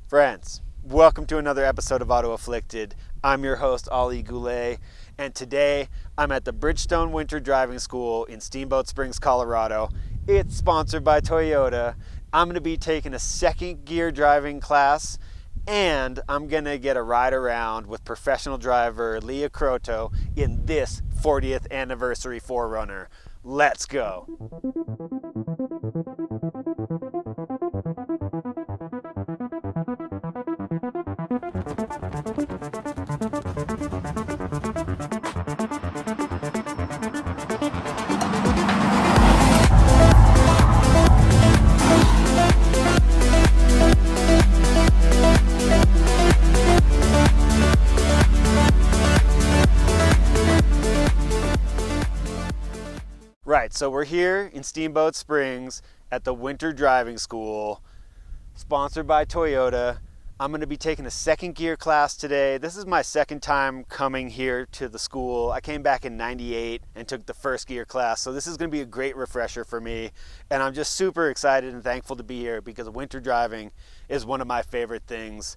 Friends, welcome to another episode of Auto Afflicted. I'm your host, Ali Goulet, and today I'm at the Bridgestone Winter Driving School in Steamboat Springs, Colorado. It's sponsored by Toyota. I'm going to be taking a second gear driving class, and I'm going to get a ride around with professional driver Leah Croto in this 40th anniversary 4Runner. Let's go. Right, so we're here in Steamboat Springs at the Winter Driving School, sponsored by Toyota. I'm going to be taking a second gear class today. This is my second time coming here to the school. I came back in '98 and took the first gear class, so this is going to be a great refresher for me. And I'm just super excited and thankful to be here because winter driving is one of my favorite things.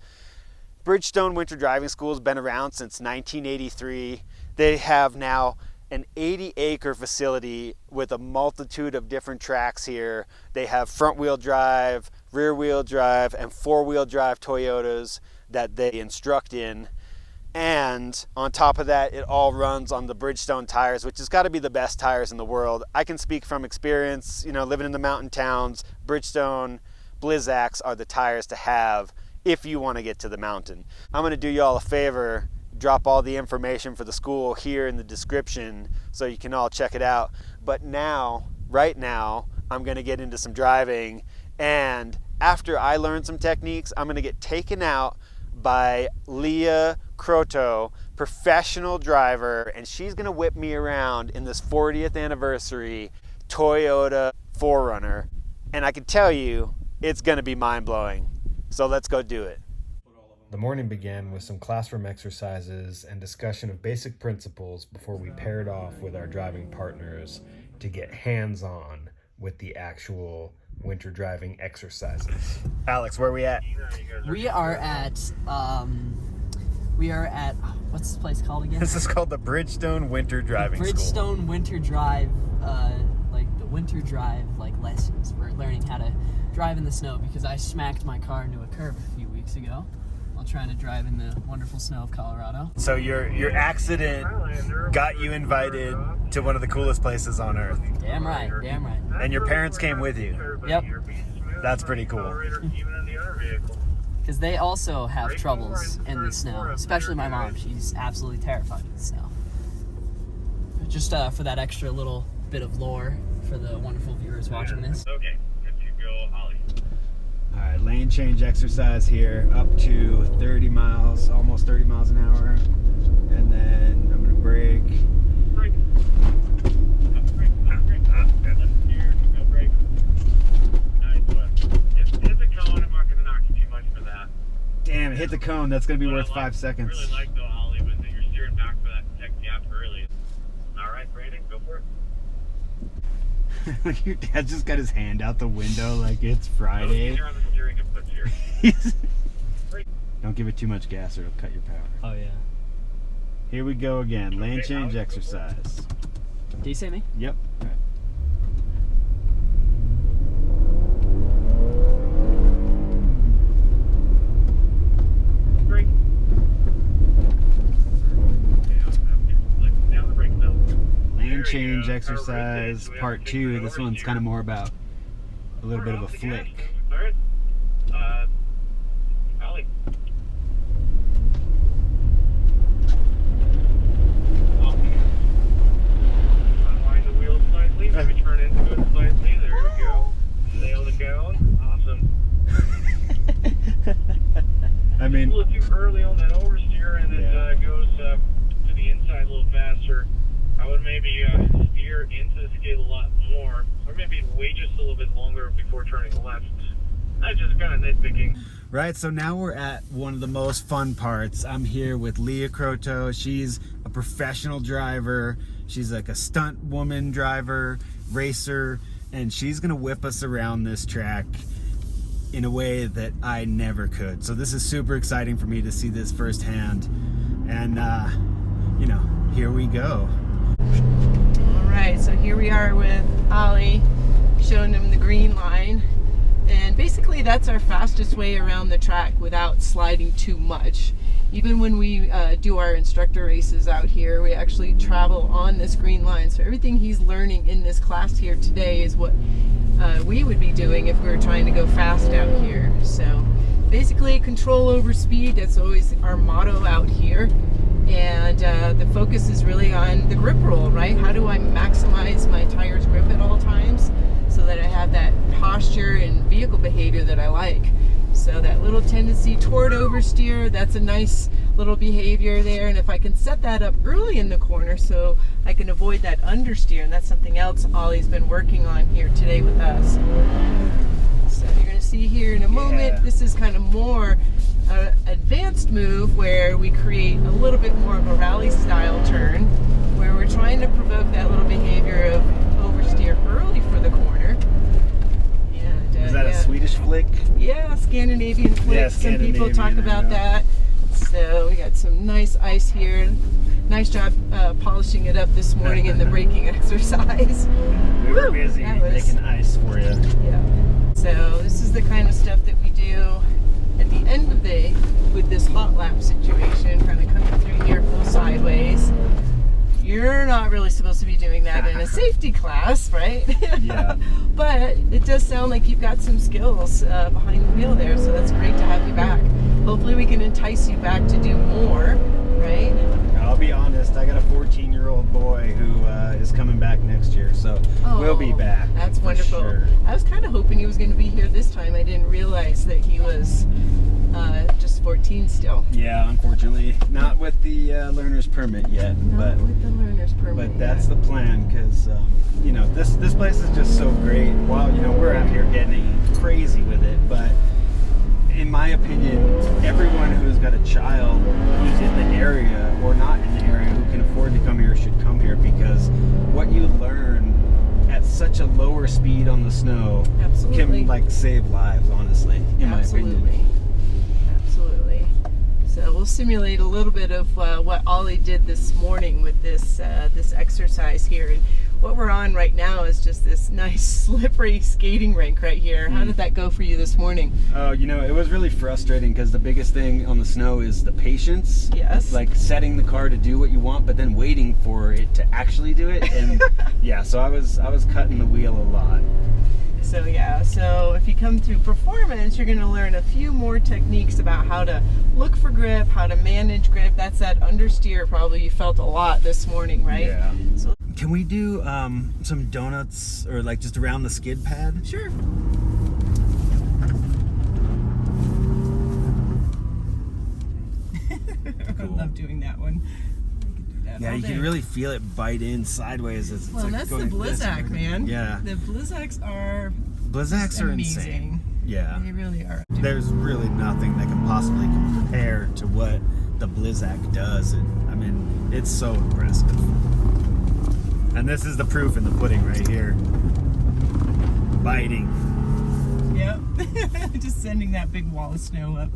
Bridgestone Winter Driving School has been around since 1983. They have now an 80-acre facility with a multitude of different tracks here. They have front-wheel drive, rear-wheel drive, and four-wheel drive Toyotas that they instruct in. And on top of that, it all runs on the Bridgestone tires, which has got to be the best tires in the world. I can speak from experience, living in the mountain towns. Bridgestone Blizzaks are the tires to have if you want to get to the mountain. I'm going to do y'all a favor, drop all the information for the school here in the description so you can all check it out. But now, right now, I'm going to get into some driving, and after I learn some techniques, I'm going to get taken out by Leah Croto, professional driver, and she's going to whip me around in this 40th anniversary Toyota 4Runner. And I can tell you, it's going to be mind-blowing. So let's go do it. The morning began with some classroom exercises and discussion of basic principles before we paired off with our driving partners to get hands-on with the actual winter driving exercises. Alex, where are we at? We are at, what's this place called again? This is called the Bridgestone Winter Driving School. Bridgestone Winter Drive, the winter drive, lessons. We're learning how to drive in the snow because I smacked my car into a curb a few weeks ago while trying to drive in the wonderful snow of Colorado. So your accident got you invited to one of the coolest places on earth. Damn right. And your parents came with you. Yep. That's pretty cool. Because they also have troubles in the snow, especially my mom. She's absolutely terrified of the snow. Just for that extra little bit of lore for the wonderful viewers watching this. Okay, good to go, Ollie. All right, lane change exercise here, up to 30 miles, almost 30 miles an hour. And then I'm gonna brake. Brake. Brake. Left steer, no brake. Nice one. Hit the cone, I'm not gonna knock you too much for that. Damn, hit the cone, that's gonna be worth 5 I seconds. really like though, Ollie, was that you're steering back for that tech gap early. Alright, Brandon, go for it. Your dad just got his hand out the window like it's Friday. You're on the steering input here. Don't give it too much gas or it'll cut your power. Oh yeah. Here we go again, lane change exercise. Do you say me? Yep. All right. Brake. Down the brake, no. Lane change exercise part 2. This one's kind of more about a little bit of a flick. Alright. Ollie. Unwind the wheels slightly, maybe turn into it slightly. There we go. Nailed it down. Awesome. I mean, A little too early on that oversteer, and it goes to the inside a little faster. I would maybe steer into the skid a lot more, or maybe wait just a little bit longer before turning left. That's just kind of nitpicking. right, so now we're at one of the most fun parts. I'm here with Leah Croto. She's a professional driver. She's like a stunt woman driver, racer, and she's gonna whip us around this track. in a way that I never could. So this is super exciting for me to see this firsthand. And, you know, here we go. All right, so here we are with Ollie, showing him the green line. And basically that's our fastest way around the track without sliding too much. Even when we do our instructor races out here, we actually travel on this green line. So everything he's learning in this class here today is what we would be doing if we were trying to go fast out here. So basically control over speed, that's always our motto out here. And the focus is really on the grip roll, right? How do I maximize my tire's grip at all times so that I have that posture and vehicle behavior that I like? So that little tendency toward oversteer, that's a nice little behavior there. And if I can set that up early in the corner so I can avoid that understeer, and that's something else Ollie's been working on here today with us. So you're going to see here in a moment, this is kind of more advanced move where we create a little bit more of a rally style turn where we're trying to provoke that little behavior of oversteer early for the corner. Is that a Swedish flick? Yeah, Scandinavian flick. Yeah, Some people talk about that. So we got some nice ice here. Nice job polishing it up this morning in the braking exercise. We were busy making ice for you. Yeah. So this is the kind of stuff that we do at the end of the day with this hot lap situation, kind of coming through here full sideways. You're not really supposed to be doing that in a safety class, right? Yeah. But it does sound like you've got some skills behind the wheel there, so that's great to have you back. Hopefully we can entice you back to do more, right? I'll be honest, I got a 14-year-old boy who is coming back next year, so we'll be back. That's wonderful. Sure. I was kind of hoping he was going to be here this time. I didn't realize that he was just 14 still. Yeah, unfortunately, not with the learner's permit yet. Not with the learner's permit. But that's the plan, because you know, this place is just so great. While you know we're out here getting crazy with it, but in my opinion, everyone who's got a child who's in the area or not in the area who can afford to come here should come here, because what you learn at such a lower speed on the snow can like save lives, honestly, in my opinion. Absolutely. So we'll simulate a little bit of what Ollie did this morning with this this exercise here. And what we're on right now is just this nice slippery skating rink right here. How did that go for you this morning? Oh, you know, it was really frustrating because the biggest thing on the snow is the patience. Yes. Like setting the car to do what you want, but then waiting for it to actually do it. And yeah, so I was cutting the wheel a lot. So yeah, so if you come through performance, you're going to learn a few more techniques about how to look for grip, how to manage grip. That's that understeer probably you felt a lot this morning, right? Yeah. So, can we do some donuts or like just around the skid pad? sure. I love doing that one. Yeah, you can really feel it bite in sideways as it's Well, like that's the going Blizzak, man. Yeah. The Blizzaks are Blizzaks are amazing. insane. Yeah. They really are. There's really nothing that can possibly compare to what the Blizzak does. I mean, it's so impressive. And this is the proof in the pudding right here. Biting. Yep. Just sending that big wall of snow up.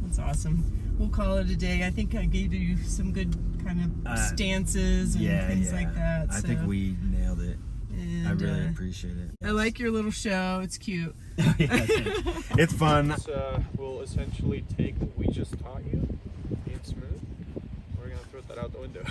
That's awesome. We'll call it a day. I think I gave you some good kind of stances and things like that. I think we nailed it. And, I really appreciate it. I like your little show. It's cute. It's fun. We'll essentially take what we just taught you in smooth. We're going to throw that out the window.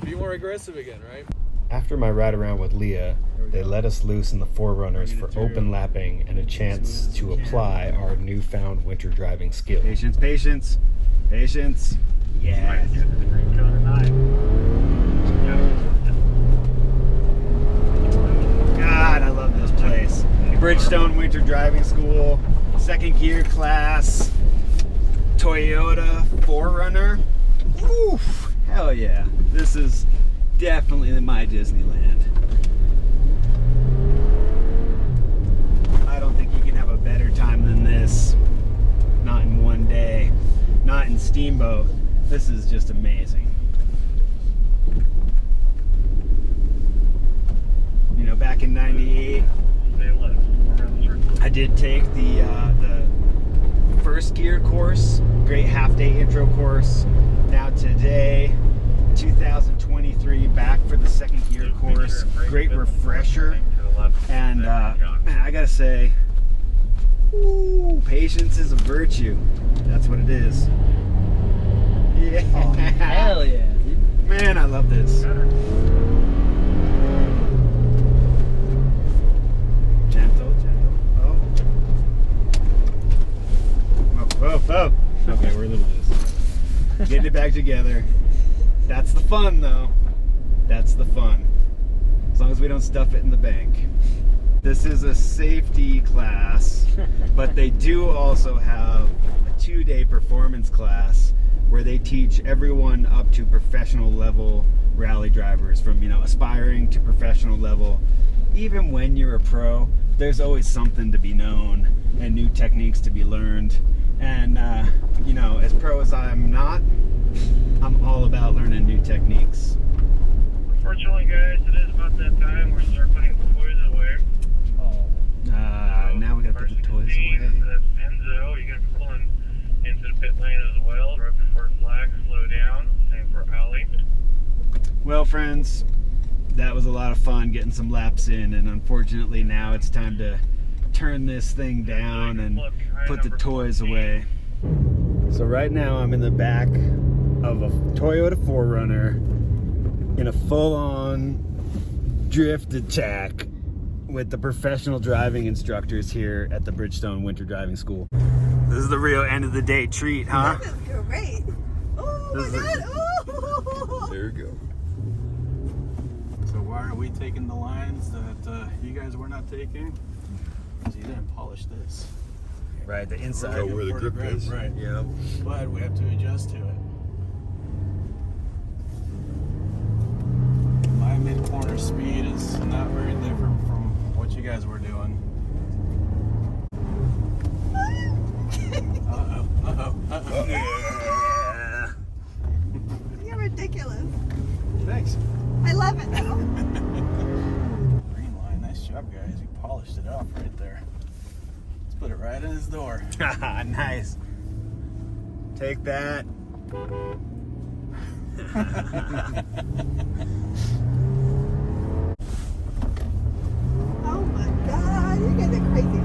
Be more aggressive again, right? After my ride around with Leah, they let us loose in the 4Runners for open lapping and a chance to apply our newfound winter driving skills. Patience, patience, patience. Yeah. God, I love this place. Bridgestone Winter Driving School, second gear class, Toyota 4Runner. Oof, hell yeah. This is definitely my Disneyland. I don't think you can have a better time than this. Not in one day, not in Steamboat. This is just amazing. You know, back in '98, Stay left. Around the circle. I did take the first gear course, great half-day intro course. Now today, 2023, back for the second gear course. Great refresher. And man, I gotta say, ooh, patience is a virtue. That's what it is. Yeah. Oh, hell yeah, dude. Man, I love this. Gentle, gentle. Oh. Whoa, whoa. Okay, we're a little loose. Getting it back together. That's the fun, though. That's the fun. As long as we don't stuff it in the bank. This is a safety class, but they do also have a 2-day performance class where they teach everyone up to professional level rally drivers, from, you know, aspiring to professional level. Even when you're a pro, there's always something to be known and new techniques to be learned. And you know, as pro as I'm not, I'm all about learning new techniques. Unfortunately, guys, it is about that time where we start putting the toys away. Now we gotta put the toys away. That's Enzo. You're gonna be pulling into the pit lane as well, right before flag, slow down. Same for Ali. Well, friends, that was a lot of fun getting some laps in, and unfortunately now it's time to turn this thing down and put the toys away. So right now I'm in the back of a Toyota 4Runner in a full-on drift attack with the professional driving instructors here at the Bridgestone Winter Driving School. This is the real end of the day treat, huh? This is great. Oh my God. Oh. There you go. So why are we taking the lines that you guys were not taking? Because you didn't polish this. Right, the inside. Oh, where the grip is. Right, yeah. But we have to adjust to it. My mid-corner speed is not very different from what you guys were doing. Yeah. You're ridiculous. Thanks. I love it though. Green line, nice job, guys. You polished it off right there. Let's put it right in his door. Nice. Take that. Oh my God, you're getting crazy.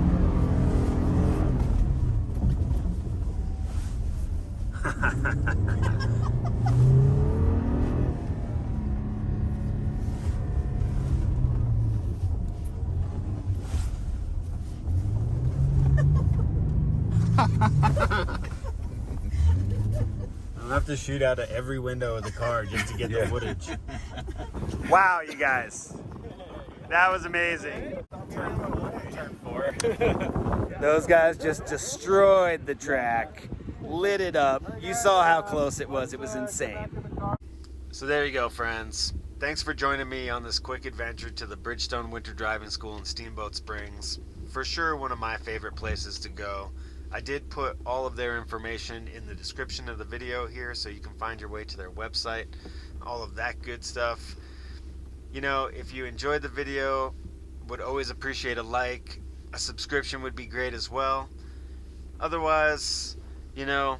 I'll have to shoot out of every window of the car just to get the footage. Wow, you guys. That was amazing. Turn 4. Those guys just destroyed the track, lit it up. You saw how close it was. It was insane. So there you go, friends. Thanks for joining me on this quick adventure to the Bridgestone Winter Driving School in Steamboat Springs. For sure, one of my favorite places to go. I did put all of their information in the description of the video here, so you can find your way to their website, all of that good stuff. You know, if you enjoyed the video, would always appreciate a like. A subscription would be great as well. Otherwise, you know,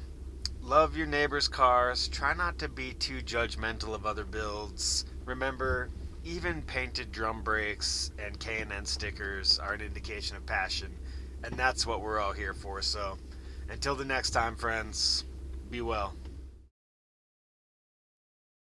love your neighbor's cars. Try not to be too judgmental of other builds. Remember, even painted drum brakes and K&N stickers are an indication of passion. And that's what we're all here for. So until the next time, friends, be well.